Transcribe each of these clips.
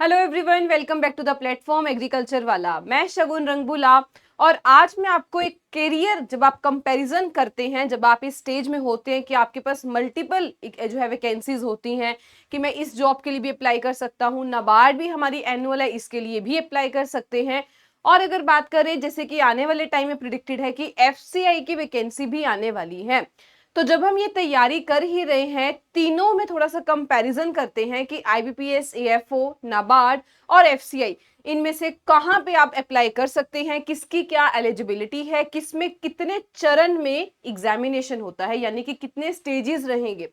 Hello everyone, welcome back to the platform agriculture वाला। मैं शगुन रंगबुला और आज मैं आपको एक करियर, जब आप कंपैरिजन करते हैं, जब आप इस स्टेज में होते हैं कि आपके पास मल्टीपल जो है वैकेंसीज होती हैं कि मैं इस जॉब के लिए भी अप्लाई कर सकता हूँ, नाबार्ड भी हमारी एनुअल है इसके लिए भी अप्लाई कर सकते हैं। और अगर बात करें जैसे कि आने वाले टाइम में प्रिडिक्टेड है कि एफसीआई की वैकेंसी भी आने वाली है, तो जब हम ये तैयारी कर ही रहे हैं, तीनों में थोड़ा सा कंपैरिजन करते हैं कि आईबीपीएस, एएफओ, नाबार्ड और एफसीआई, इनमें से कहां पे आप अप्लाई कर सकते हैं, किसकी क्या एलिजिबिलिटी है, किसमें कितने चरण में एग्जामिनेशन होता है, यानी कि कितने स्टेजेस रहेंगे।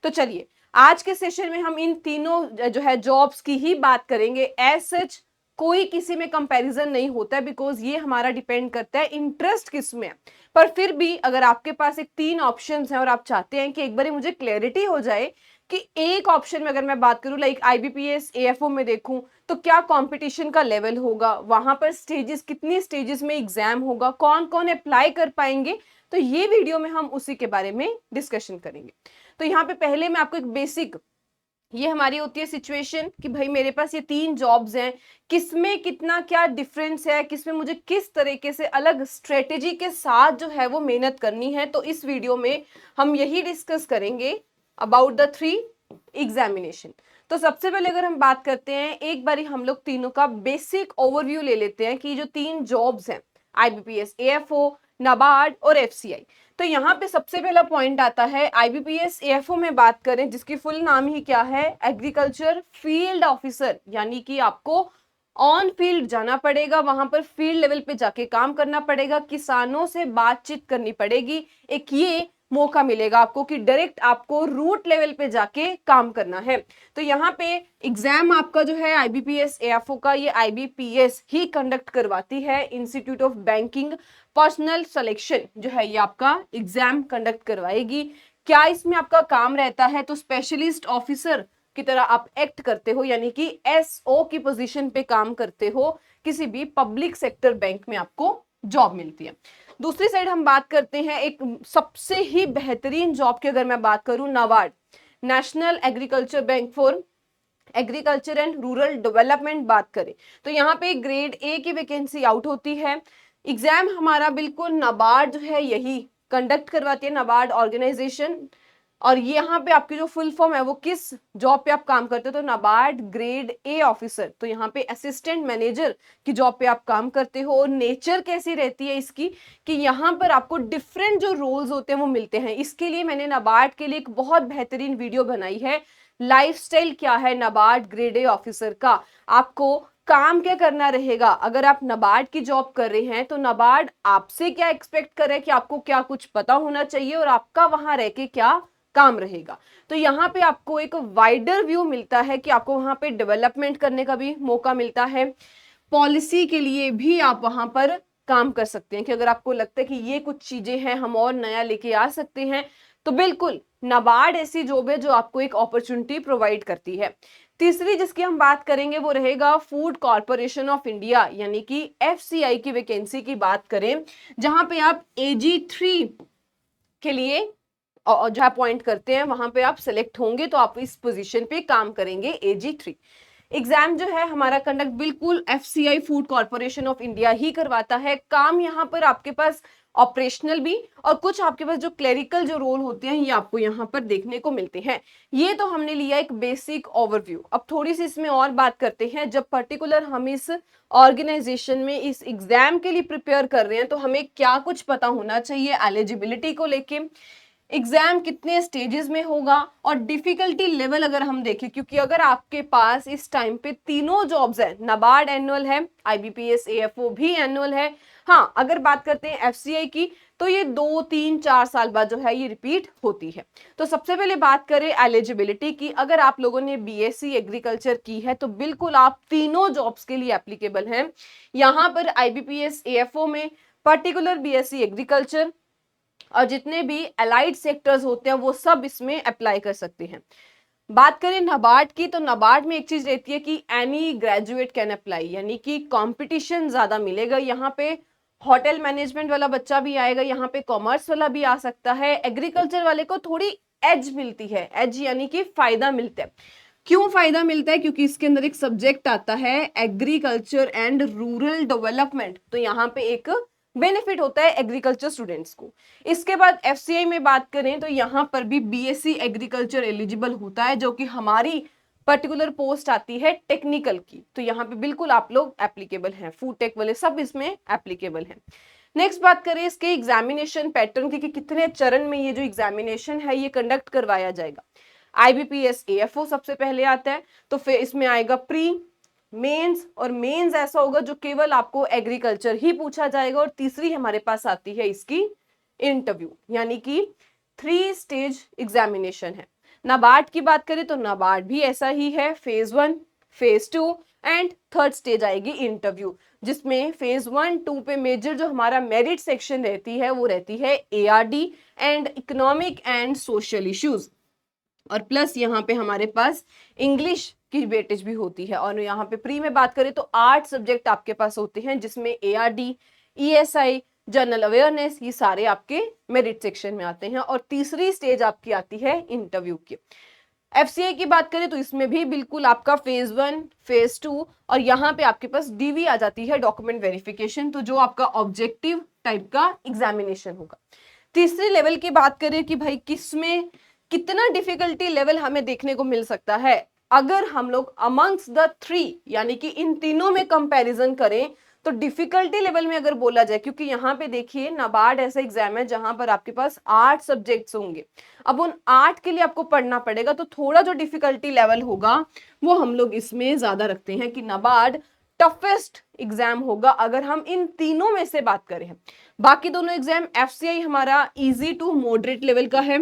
तो चलिए, आज के सेशन में हम इन तीनों जो है जॉब्स की ही बात करेंगे। एज सच कोई किसी में कंपैरिजन नहीं होता है, बिकॉज ये हमारा डिपेंड करता है इंटरेस्ट किस में है। पर फिर भी अगर आपके पास एक 3 ऑप्शंस हैं और आप चाहते हैं कि एक बार मुझे क्लैरिटी हो जाए कि एक ऑप्शन में अगर मैं बात करूं लाइक आईबीपीएस, एएफओ में देखूं तो क्या कंपटीशन का लेवल होगा, वहां पर स्टेजेस, कितनी स्टेजेस में एग्जाम होगा, कौन कौन अप्लाई कर पाएंगे, तो ये वीडियो में हम उसी के बारे में डिस्कशन करेंगे। तो यहाँ पे पहले मैं आपको एक बेसिक, ये हमारी होती है सिचुएशन कि भाई मेरे पास ये 3 जॉब्स हैं, किसमें कितना क्या डिफरेंस है, किसमें मुझे किस तरीके से अलग स्ट्रेटेजी के साथ जो है वो मेहनत करनी है। तो इस वीडियो में हम यही डिस्कस करेंगे अबाउट द 3 एग्जामिनेशन। तो सबसे पहले अगर हम बात करते हैं, एक बारी हम लोग तीनों का बेसिक ओवरव्यू ले लेते हैं कि जो 3 जॉब्स हैं, आईबीपीएस, एएफओ, नाबार्ड और एफसीआई। तो यहाँ पे सबसे पहला पॉइंट आता है आईबीपीएस एएफओ में बात करें, जिसकी फुल नाम ही क्या है, एग्रीकल्चर फील्ड ऑफिसर, यानी कि आपको ऑन फील्ड जाना पड़ेगा, वहां पर फील्ड लेवल पे जाके काम करना पड़ेगा, किसानों से बातचीत करनी पड़ेगी। एक ये मौका मिलेगा आपको कि डायरेक्ट आपको रूट लेवल पे जाके काम करना है। तो यहाँ पे एग्जाम आपका जो है आईबीपीएस एएफओ का, ये आईबीपीएस ही कंडक्ट करवाती है, institute of banking personal selection जो है ये आपका एग्जाम कंडक्ट करवाएगी। क्या इसमें आपका काम रहता है, तो स्पेशलिस्ट ऑफिसर की तरह आप एक्ट करते हो, यानी कि एसओ की पोजीशन पे काम करते हो, किसी भी पब्लिक सेक्टर बैंक में आपको जॉब मिलती है। दूसरी साइड हम बात करते हैं एक सबसे ही बेहतरीन जॉब की, अगर मैं बात करूं, NABARD, national agriculture bank for agriculture and rural development बात करें, तो यहाँ पे ग्रेड ए की वैकेंसी आउट होती है। एग्जाम हमारा बिल्कुल नाबार्ड जो है यही कंडक्ट करवाती है, नाबार्ड ऑर्गेनाइजेशन। और यहाँ पे आपकी जो फुल फॉर्म है वो किस जॉब पे आप काम करते हो, तो नाबार्ड ग्रेड ए ऑफिसर, तो यहाँ पे असिस्टेंट मैनेजर की जॉब पे आप काम करते हो। और नेचर कैसी रहती है इसकी कि यहाँ पर आपको डिफरेंट जो रोल्स होते हैं वो मिलते हैं। इसके लिए मैंने नाबार्ड के लिए एक बहुत बेहतरीन वीडियो बनाई है, लाइफस्टाइल क्या है नाबार्ड ग्रेड ए ऑफिसर का, आपको काम क्या करना रहेगा। अगर आप नाबार्ड की जॉब कर रहे हैं तो नाबार्ड आपसे क्या एक्सपेक्ट करे कि आपको क्या कुछ पता होना चाहिए और आपका वहां रह के क्या काम रहेगा। तो यहाँ पे आपको एक वाइडर व्यू मिलता है कि आपको वहां पे डेवलपमेंट करने का भी मौका मिलता है, पॉलिसी के लिए भी आप वहां पर काम कर सकते हैं कि अगर आपको लगता है कि ये कुछ चीजें हैं हम और नया लेके आ सकते हैं, तो बिल्कुल नाबार्ड ऐसी जॉब है जो आपको एक अपॉर्चुनिटी प्रोवाइड करती है। तीसरी जिसकी हम बात करेंगे वो रहेगा फूड कॉर्पोरेशन ऑफ इंडिया, यानी कि एफसीआई की वैकेंसी की बात करें, जहां पे आप AG3 के लिए जहां अपॉइंट करते हैं वहां पे आप सिलेक्ट होंगे, तो आप इस पोजीशन पे काम करेंगे AG3। एग्जाम जो है हमारा कंडक्ट बिल्कुल FCI food corporation of India ही करवाता है। काम यहाँ पर आपके पास ऑपरेशनल भी और कुछ आपके पास जो क्लेरिकल जो रोल होते हैं ये आपको यहाँ पर देखने को मिलते हैं। ये तो हमने लिया एक बेसिक ओवरव्यू। अब थोड़ी सी इसमें और बात करते हैं, जब पर्टिकुलर हम इस ऑर्गेनाइजेशन में इस एग्जाम के लिए प्रिपेयर कर रहे हैं तो हमें क्या कुछ पता होना चाहिए एलिजिबिलिटी को लेके, एग्जाम कितने स्टेजेस में होगा और डिफिकल्टी लेवल अगर हम देखें, क्योंकि अगर आपके पास इस टाइम पे तीनों जॉब्स है, नाबार्ड एनुअल है, आईबीपीएस एएफओ भी एनुअल है, हाँ अगर बात करते हैं एफसीआई की तो ये 2 3 4 साल बाद जो है ये रिपीट होती है। तो सबसे पहले बात करें एलिजिबिलिटी की, अगर आप लोगों ने बीएससी एग्रीकल्चर की है तो बिल्कुल आप तीनों जॉब्स के लिए एप्लीकेबल हैं। यहाँ पर आईबीपीएस एएफओ में पर्टिकुलर बीएससी एग्रीकल्चर और जितने भी अलाइड सेक्टर्स होते हैं वो सब इसमें अप्लाई कर सकते हैं। बात करें नाबार्ड की, तो नाबार्ड में एक चीज रहती है कि एनी ग्रेजुएट कैन अप्लाई, यानी कि कंपटीशन ज्यादा मिलेगा। यहाँ पे होटल मैनेजमेंट वाला बच्चा भी आएगा, यहाँ पे कॉमर्स वाला भी आ सकता है, एग्रीकल्चर वाले को थोड़ी एज मिलती है, एज यानी कि फायदा मिलता है। क्यों फायदा मिलता है? क्योंकि इसके अंदर एक सब्जेक्ट आता है एग्रीकल्चर एंड रूरल डेवलपमेंट, तो यहाँ पे एक बेनिफिट होता है एग्रीकल्चर स्टूडेंट्स को। इसके बाद एफसीआई में बात करें तो यहाँ पर भी बीएससी एग्रीकल्चर एलिजिबल होता है, जो कि हमारी पर्टिकुलर पोस्ट आती है टेक्निकल की, तो यहाँ पे बिल्कुल आप लोग एप्लीकेबल हैं, फूड टेक वाले सब इसमें एप्लीकेबल हैं। नेक्स्ट बात करें इसके एग्जामिनेशन पैटर्न की कि कितने चरण में ये जो एग्जामिनेशन है ये कंडक्ट करवाया जाएगा। आईबीपीएस एएफओ सबसे पहले आता है, तो फिर इसमें आएगा प्री, मेंस, और मेंस ऐसा होगा जो केवल आपको एग्रीकल्चर ही पूछा जाएगा, और तीसरी हमारे पास आती है इसकी इंटरव्यू, यानी कि 3 स्टेज एग्जामिनेशन है। नाबार्ड की बात करें तो नाबार्ड भी ऐसा ही है, phase 1, phase 2 and third stage आएगी इंटरव्यू, जिसमें फेज 1, 2 पे मेजर जो हमारा मेरिट सेक्शन रहती है वो रहती है ARD and economic and social issues, और प्लस यहाँ पे हमारे पास इंग्लिश की वेटेज भी होती है। और यहाँ पे प्री में बात करें तो 8 सब्जेक्ट आपके पास होते हैं, जिसमें एआरडी, ईएसआई, जनरल अवेयरनेस, ये सारे आपके मेरिट सेक्शन में आते हैं, और तीसरी स्टेज आपकी आती है इंटरव्यू की। एफसीआई की बात करें तो इसमें भी बिल्कुल आपका फेज 1, फेज 2, और यहाँ पे आपके पास डीवी आ जाती है, डॉक्यूमेंट वेरिफिकेशन, तो जो आपका ऑब्जेक्टिव टाइप का एग्जामिनेशन होगा। तीसरी लेवल की बात करें कि भाई किसमें कितना डिफिकल्टी लेवल हमें देखने को मिल सकता है, अगर हम लोग अमंग्स द 3 यानी कि इन तीनों में कंपैरिजन करें तो डिफिकल्टी लेवल में अगर बोला जाए, क्योंकि यहाँ पे देखिए नाबार्ड ऐसा एग्जाम है जहां पर आपके पास 8 सब्जेक्ट्स होंगे, अब उन 8 के लिए आपको पढ़ना पड़ेगा, तो थोड़ा जो डिफिकल्टी लेवल होगा वो हम लोग इसमें ज्यादा रखते हैं कि नाबार्ड टफेस्ट एग्जाम होगा अगर हम इन तीनों में से बात करें। बाकी दोनों एग्जाम एफसीआई हमारा इजी टू मॉडरेट लेवल का है,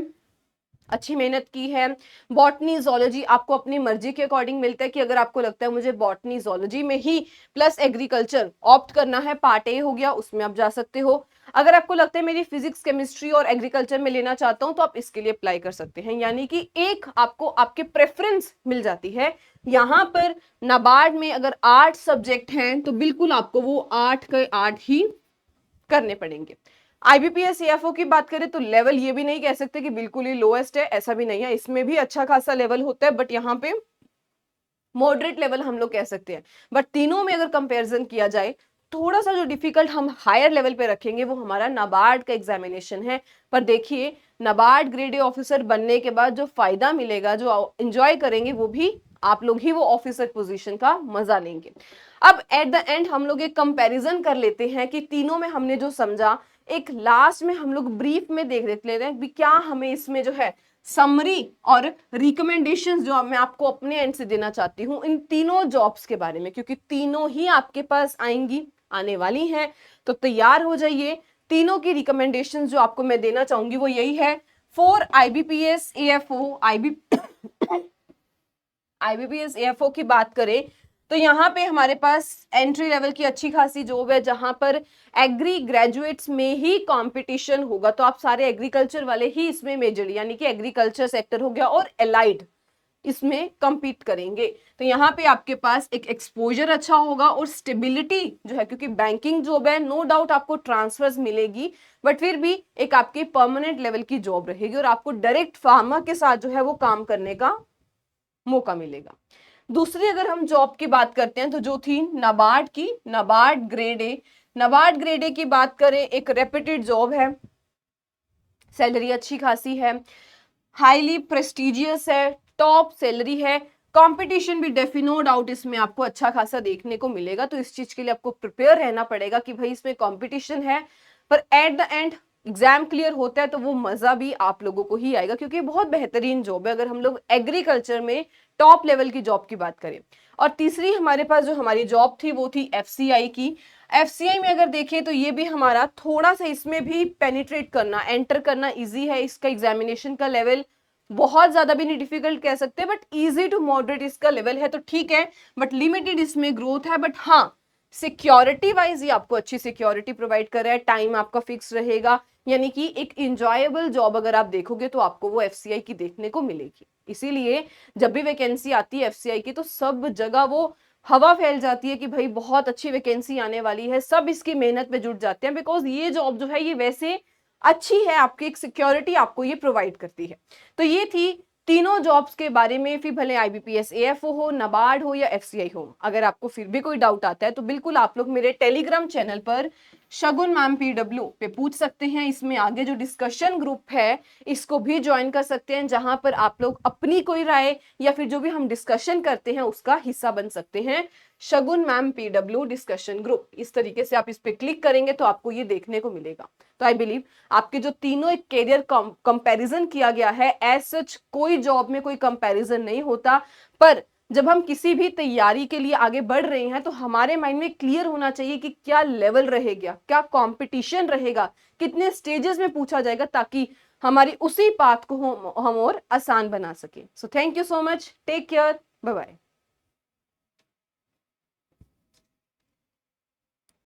अच्छी मेहनत की है। बॉटनी जोलॉजी आपको अपनी मर्जी के अकॉर्डिंग मिलता है कि अगर आपको लगता है मुझे बॉटनी जोलॉजी में ही प्लस एग्रीकल्चर ऑप्ट करना है, पार्ट ए हो गया, उसमें आप जा सकते हो। अगर आपको लगता है मेरी फिजिक्स, केमिस्ट्री और एग्रीकल्चर में लेना चाहता हूं तो आप इसके लिए अप्लाई कर सकते हैं, यानी कि एक आपको आपके प्रेफरेंस मिल जाती है। यहाँ पर नाबार्ड में अगर 8 सब्जेक्ट हैं तो बिल्कुल आपको वो 8 के 8 ही करने पड़ेंगे। आईबीपीएस सीएफओ की बात करें तो लेवल ये भी नहीं कह सकते कि बिल्कुल ही लोएस्ट है, ऐसा भी नहीं है, इसमें भी अच्छा खासा लेवल होता है, बट यहाँ पे मॉडरेट लेवल हम लोग कह सकते हैं। बट तीनों में अगर कंपैरिजन किया जाए, थोड़ा सा जो डिफिकल्ट हम हायर लेवल पे रखेंगे वो हमारा नाबार्ड का एग्जामिनेशन है। पर देखिए नाबार्ड ग्रेड ए ऑफिसर बनने के बाद जो फायदा मिलेगा, जो एंजॉय करेंगे, वो भी आप लोग ही वो ऑफिसर पोजीशन का मजा लेंगे। अब एट द एंड हम लोग एक कंपैरिजन कर लेते हैं कि तीनों में हमने जो समझा, एक लास्ट में हम लोग ब्रीफ में देख लेते हैं कि क्या हमें इसमें जो है समरी और रिकमेंडेशंस जो मैं आपको अपने एंड से देना चाहती हूँ इन तीनों जॉब्स के बारे में, क्योंकि तीनों ही आपके पास आएंगी, आने वाली हैं, तो तैयार हो जाइए। तीनों की रिकमेंडेशंस जो आपको मैं देना चाहूंगी वो यही है। For IBPS AFO, IBPS AFO की बात करें तो यहाँ पे हमारे पास एंट्री लेवल की अच्छी खासी जॉब है, जहां पर एग्री ग्रेजुएट्स में ही कंपटीशन होगा, तो आप सारे एग्रीकल्चर वाले ही इसमें मेजर, यानी कि एग्रीकल्चर सेक्टर हो गया और एलाइड, इसमें compete करेंगे। तो यहाँ पे आपके पास एक एक्सपोजर अच्छा होगा और स्टेबिलिटी जो है, क्योंकि बैंकिंग जॉब है, नो डाउट आपको ट्रांसफर्स मिलेगी, बट फिर भी एक आपकी परमानेंट लेवल की जॉब रहेगी और आपको डायरेक्ट फार्मर के साथ जो है वो काम करने का मौका मिलेगा। दूसरी अगर हम जॉब की बात करते हैं तो जो थी नाबार्ड की, NABARD grade A, NABARD grade A की बात करें, एक रेप्यूटेड जॉब है, सैलरी अच्छी खासी है, हाईली प्रेस्टिजियस है, टॉप सैलरी है, कंपटीशन भी नो डाउट इसमें आपको अच्छा खासा देखने को मिलेगा, तो इस चीज के लिए आपको प्रिपेयर रहना पड़ेगा कि भाई इसमें कंपटीशन है, पर at the end exam clear होता है तो वो मजा भी आप लोगों को ही आएगा, क्योंकि बहुत बेहतरीन जॉब है अगर हम लोग एग्रीकल्चर में टॉप लेवल की जॉब की बात करें। और तीसरी हमारे पास जो हमारी जॉब थी वो थी एफसीआई की। एफसीआई में अगर देखें तो ये भी हमारा थोड़ा सा इसमें भी पेनिट्रेट करना, एंटर करना इजी है, इसका एग्जामिनेशन का लेवल बहुत ज्यादा भी नहीं डिफिकल्ट कह सकते, बट इजी टू मॉडरेट इसका लेवल है, तो ठीक है, बट लिमिटेड इसमें ग्रोथ है, बट हाँ सिक्योरिटी वाइज ये आपको अच्छी सिक्योरिटी प्रोवाइड कर रहा है, टाइम आपका फिक्स रहेगा, यानी कि एक इंजॉयबल जॉब अगर आप देखोगे तो आपको वो एफसीआई की देखने को मिलेगी। इसीलिए जब भी वैकेंसी आती है एफसीआई की तो सब जगह वो हवा फैल जाती है कि भाई बहुत अच्छी वैकेंसी आने वाली है, सब इसकी मेहनत पे जुट जाते हैं, बिकॉज ये जॉब जो है ये वैसे अच्छी है, आपकी एक सिक्योरिटी आपको ये प्रोवाइड करती है। तो ये थी तीनों जॉब्स के बारे में, फिर भले आईबीपीएस एएफओ हो, नाबार्ड हो या एफसीआई हो, अगर आपको फिर भी कोई डाउट आता है तो बिल्कुल आप लोग मेरे टेलीग्राम चैनल पर शगुन मैम पीडब्ल्यू पे पूछ सकते हैं। इसमें आगे जो डिस्कशन ग्रुप है इसको भी ज्वाइन कर सकते हैं, जहां पर आप लोग अपनी कोई राय या फिर जो भी हम डिस्कशन करते हैं उसका हिस्सा बन सकते हैं। शगुन मैम पीडब्ल्यू डिस्कशन ग्रुप, इस तरीके से आप इस पे क्लिक करेंगे तो आपको ये देखने को मिलेगा। तो आई बिलीव आपके जो तीनों एक कैरियर कंपैरिजन किया गया है, एज सच कोई जॉब में कोई कंपैरिजन नहीं होता, पर जब हम किसी भी तैयारी के लिए आगे बढ़ रहे हैं तो हमारे माइंड में क्लियर होना चाहिए कि क्या लेवल रहेगा, क्या कंपटीशन रहेगा, कितने स्टेजेस में पूछा जाएगा, ताकि हमारी उसी पाथ को हम और आसान बना सके। So thank you so much, take care, bye bye.